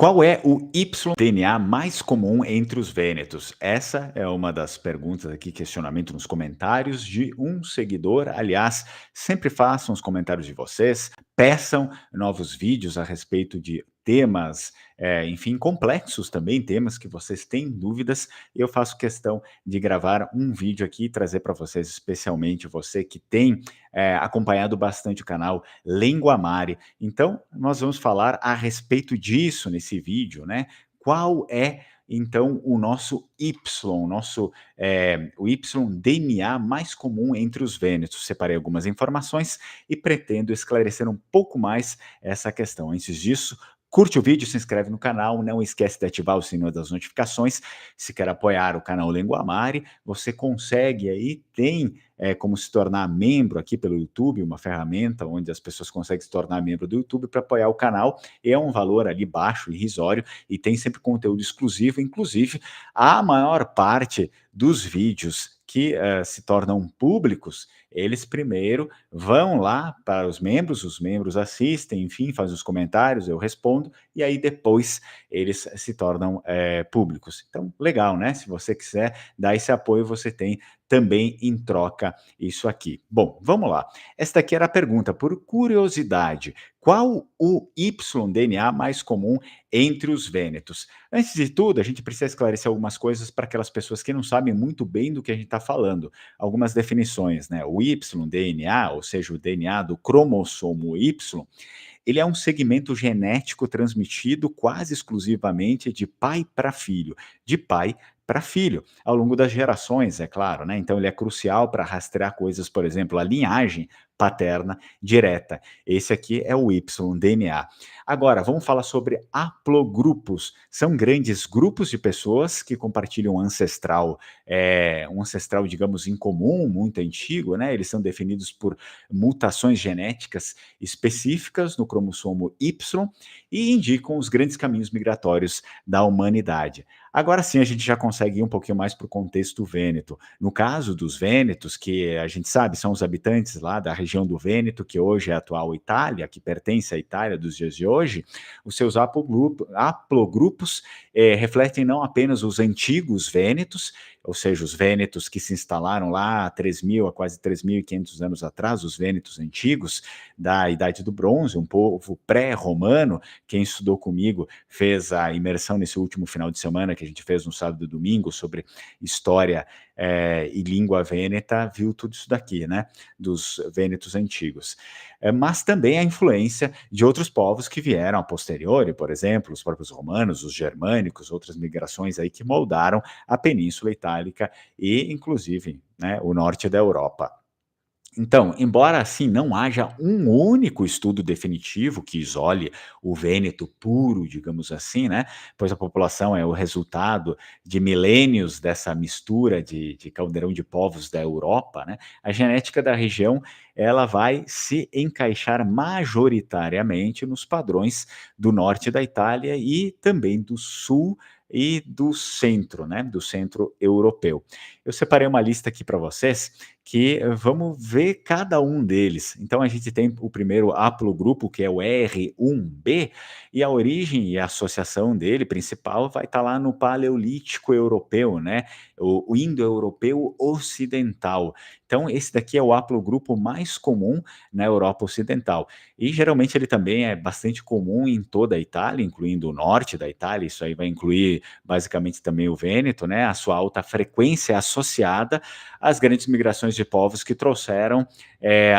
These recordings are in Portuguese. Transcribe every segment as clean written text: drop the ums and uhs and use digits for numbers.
Qual é o Y-DNA mais comum entre os vênetos? Essa é uma das perguntas aqui, questionamento nos comentários de um seguidor. Aliás, sempre façam os comentários de vocês, peçam novos vídeos a respeito de temas, enfim, complexos também, temas que vocês têm dúvidas. Eu faço questão de gravar um vídeo aqui e trazer para vocês, especialmente você que tem acompanhado bastante o canal Lenguamare. Então, nós vamos falar a respeito disso nesse vídeo, né? Qual é, então, o nosso Y, o Y-DNA mais comum entre os vênetos? Separei algumas informações e pretendo esclarecer um pouco mais essa questão. Antes disso, curte o vídeo, se inscreve no canal, não esquece de ativar o sininho das notificações. Se quer apoiar o canal Lenguamare, você consegue aí, tem como se tornar membro aqui pelo YouTube, uma ferramenta onde as pessoas conseguem se tornar membro do YouTube para apoiar o canal. É um valor ali baixo, irrisório, e tem sempre conteúdo exclusivo. Inclusive, a maior parte dos vídeos que se tornam públicos, eles primeiro vão lá para os membros assistem, enfim, fazem os comentários, eu respondo, e aí depois eles se tornam públicos. Então, legal, né? Se você quiser dar esse apoio, você tem também em troca isso aqui. Bom, vamos lá. Esta aqui era a pergunta, por curiosidade, qual o Y-DNA mais comum entre os vênetos? Antes de tudo, a gente precisa esclarecer algumas coisas para aquelas pessoas que não sabem muito bem do que a gente está falando. Algumas definições, né? O Y-DNA, ou seja, o DNA do cromossomo Y, ele é um segmento genético transmitido quase exclusivamente de pai para filho, de pai para filho, ao longo das gerações, é claro, né? Então ele é crucial para rastrear coisas, por exemplo, a linhagem paterna direta. Esse aqui é o Y-DNA. Agora, vamos falar sobre haplogrupos. São grandes grupos de pessoas que compartilham um ancestral, digamos, em comum, muito antigo, né? Eles são definidos por mutações genéticas específicas no cromossomo Y e indicam os grandes caminhos migratórios da humanidade. Agora sim, a gente já consegue ir um pouquinho mais para o contexto vêneto. No caso dos vênetos, que a gente sabe são os habitantes lá da região do Vêneto, que hoje é a atual Itália, que pertence à Itália dos dias de hoje, os seus haplogrupos refletem não apenas os antigos vênetos, ou seja, os vênetos que se instalaram lá há 3.000 a quase 3.500 anos atrás, os vênetos antigos da Idade do Bronze, um povo pré-romano. Quem estudou comigo fez a imersão nesse último final de semana que a gente fez no sábado e domingo sobre história e língua vêneta, viu tudo isso daqui, né, dos vênetos antigos. Mas também a influência de outros povos que vieram a posteriori, por exemplo, os próprios romanos, os germânicos, outras migrações aí que moldaram a Península Itálica e, inclusive, né, o norte da Europa. Então, embora assim não haja um único estudo definitivo que isole o Vêneto puro, digamos assim, né? Pois a população é o resultado de milênios dessa mistura de caldeirão de povos da Europa, né? A genética da região ela vai se encaixar majoritariamente nos padrões do norte da Itália e também do sul e do centro, né? Do centro europeu. Eu separei uma lista aqui para vocês que vamos ver cada um deles. Então a gente tem o primeiro haplogrupo, que é o R1b, e a origem e a associação dele principal vai estar lá no Paleolítico Europeu, né? O Indo-Europeu Ocidental. Então esse daqui é o haplogrupo mais comum na Europa Ocidental. E geralmente ele também é bastante comum em toda a Itália, incluindo o norte da Itália. Isso aí vai incluir basicamente também o Vêneto, né? A sua alta frequência associada às grandes migrações de povos que trouxeram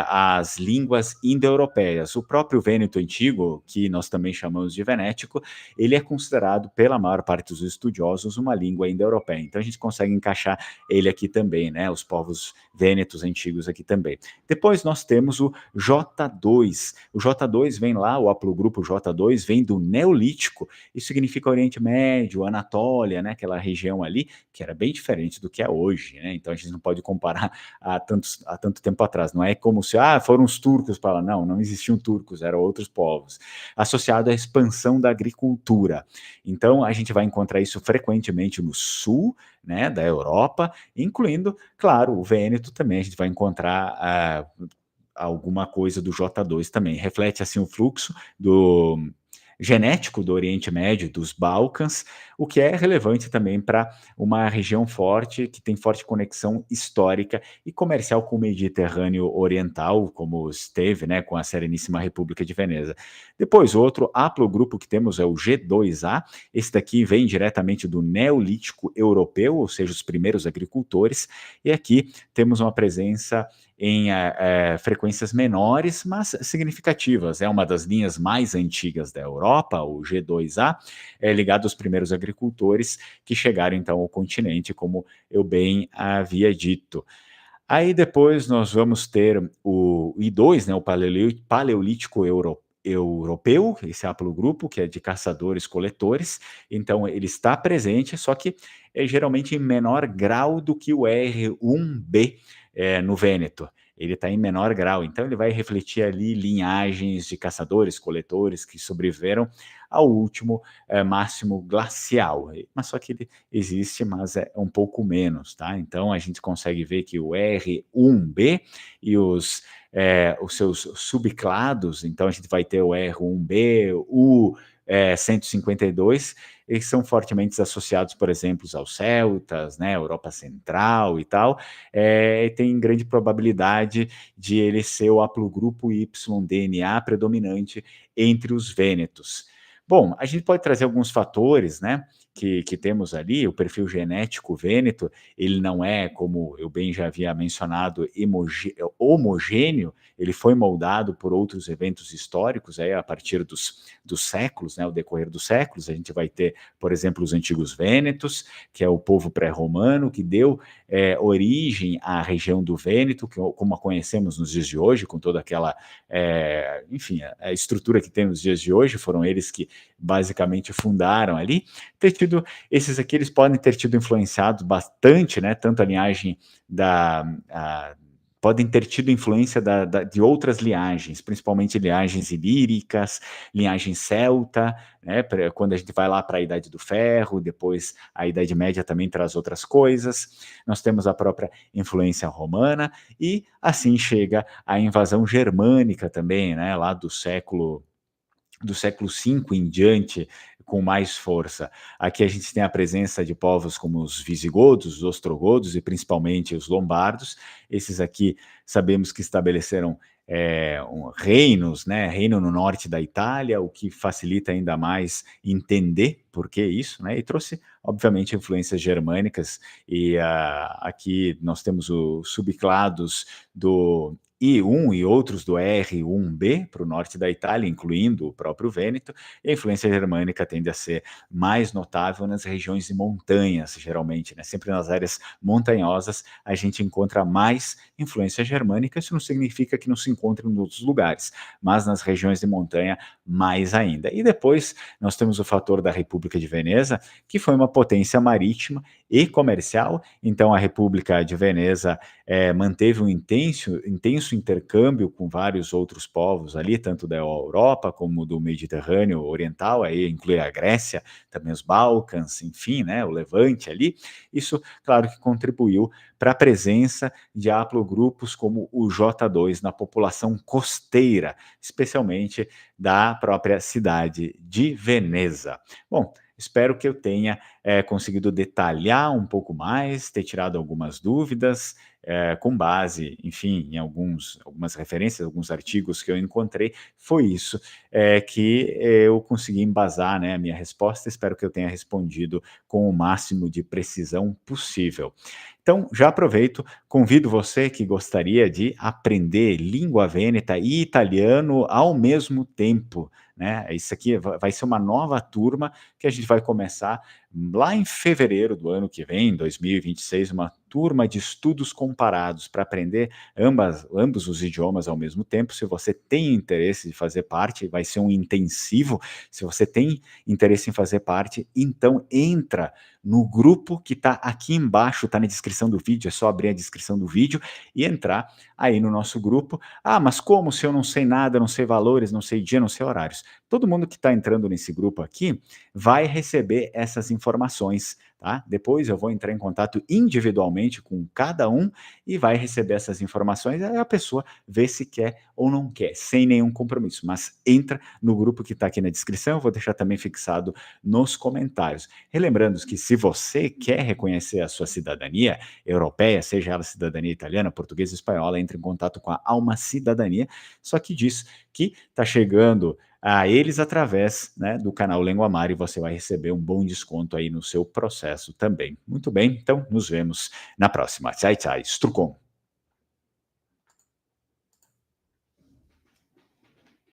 as línguas indo-europeias. O próprio Vêneto antigo, que nós também chamamos de venético, ele é considerado pela maior parte dos estudiosos uma língua indo-europeia. Então a gente consegue encaixar ele aqui também, né? Os povos vênetos antigos aqui também. Depois nós temos o J2. O J2 vem lá, o haplogrupo J2 vem do Neolítico, isso significa Oriente Médio, Anatólia, né? Aquela região ali, que era bem diferente do que é hoje, né? Então a gente não pode comparar há tanto tempo atrás. Não é como se foram os turcos para lá. Não existiam turcos, eram outros povos. Associado à expansão da agricultura. Então a gente vai encontrar isso frequentemente no sul, né, da Europa, incluindo, claro, o Vêneto também. A gente vai encontrar alguma coisa do J2 também. Reflete assim o fluxo genético do Oriente Médio, dos Balcãs, o que é relevante também para uma região forte, que tem forte conexão histórica e comercial com o Mediterrâneo Oriental, como esteve, né, com a Sereníssima República de Veneza. Depois, outro haplogrupo que temos é o G2A. Esse daqui vem diretamente do Neolítico Europeu, ou seja, os primeiros agricultores, e aqui temos uma presença em frequências menores, mas significativas. É uma das linhas mais antigas da Europa, o G2A, é ligado aos primeiros agricultores que chegaram então ao continente, como eu bem havia dito. Aí depois nós vamos ter o I2, né, o Paleolítico Europeu, esse haplogrupo, que é de caçadores-coletores, então ele está presente, só que é geralmente em menor grau do que o R1b no Vêneto. Ele está em menor grau, então ele vai refletir ali linhagens de caçadores-coletores que sobreviveram ao último máximo glacial. Mas só que ele existe, mas é um pouco menos, tá? Então a gente consegue ver que o R1b e os seus subclados, então a gente vai ter o R1b, o 152, eles são fortemente associados, por exemplo, aos celtas, né, Europa Central e tal, tem grande probabilidade de ele ser o haplogrupo Y-DNA predominante entre os vênetos. Bom, a gente pode trazer alguns fatores, né, que temos ali. O perfil genético vêneto, ele não é, como eu bem já havia mencionado, homogêneo, ele foi moldado por outros eventos históricos, aí, a partir dos séculos, né, o decorrer dos séculos. A gente vai ter, por exemplo, os antigos vênetos, que é o povo pré-romano, que deu origem à região do Vêneto, que, como a conhecemos nos dias de hoje, com toda aquela, enfim, a estrutura que tem nos dias de hoje. Foram eles que basicamente fundaram ali. Esses aqui, eles podem ter tido influenciado bastante, né, tanto a linhagem podem ter tido influência de outras linhagens, principalmente linhagens ilíricas, linhagem celta, né, quando a gente vai lá para a Idade do Ferro. Depois a Idade Média também traz outras coisas. Nós temos a própria influência romana, e assim chega a invasão germânica também, né, lá do século V em diante, com mais força. Aqui a gente tem a presença de povos como os visigodos, os ostrogodos e principalmente os lombardos. Esses aqui sabemos que estabeleceram reinos, né? Reino no norte da Itália, o que facilita ainda mais entender por que isso, né? E trouxe, obviamente, influências germânicas. E aqui nós temos os subclados do I1 e outros do R1b para o norte da Itália, incluindo o próprio Vêneto. E a influência germânica tende a ser mais notável nas regiões de montanhas, geralmente, né? Sempre nas áreas montanhosas a gente encontra mais influência germânica. Isso não significa que não se encontre em outros lugares, mas nas regiões de montanha mais ainda. E depois nós temos o fator da República de Veneza, que foi uma potência marítima e comercial. Então a República de Veneza manteve um intenso intercâmbio com vários outros povos ali, tanto da Europa como do Mediterrâneo Oriental. Aí inclui a Grécia, também os Balcãs, enfim, né, o Levante ali. Isso, claro, que contribuiu para a presença de haplogrupos como o J2 na população costeira, especialmente da própria cidade de Veneza. Bom, espero que eu tenha conseguido detalhar um pouco mais, ter tirado algumas dúvidas, com base, enfim, em algumas referências, alguns artigos que eu encontrei. Foi isso que eu consegui embasar, né, a minha resposta. Espero que eu tenha respondido com o máximo de precisão possível. Então, já aproveito, convido você que gostaria de aprender língua vêneta e italiano ao mesmo tempo, né? Isso aqui vai ser uma nova turma que a gente vai começar lá em fevereiro do ano que vem, 2026, uma turma de estudos comparados para aprender ambos os idiomas ao mesmo tempo. Se você tem interesse de fazer parte, vai ser um intensivo. Se você tem interesse em fazer parte, então entra no grupo que está aqui embaixo, está na descrição do vídeo. É só abrir a descrição do vídeo e entrar aí no nosso grupo. Ah, mas como se eu não sei nada, não sei valores, não sei dia, não sei horários? Todo mundo que está entrando nesse grupo aqui vai receber essas informações, tá? Depois eu vou entrar em contato individualmente com cada um e vai receber essas informações, aí a pessoa vê se quer ou não quer, sem nenhum compromisso, mas entra no grupo que está aqui na descrição, eu vou deixar também fixado nos comentários. Relembrando que se você quer reconhecer a sua cidadania europeia, seja ela cidadania italiana, portuguesa, espanhola, entre em contato com a Alma Cidadania, só que diz que está chegando a eles através, né, do canal Lenguamar e você vai receber um bom desconto aí no seu processo também. Muito bem, então nos vemos na próxima. Tchau, tchau. Strucon.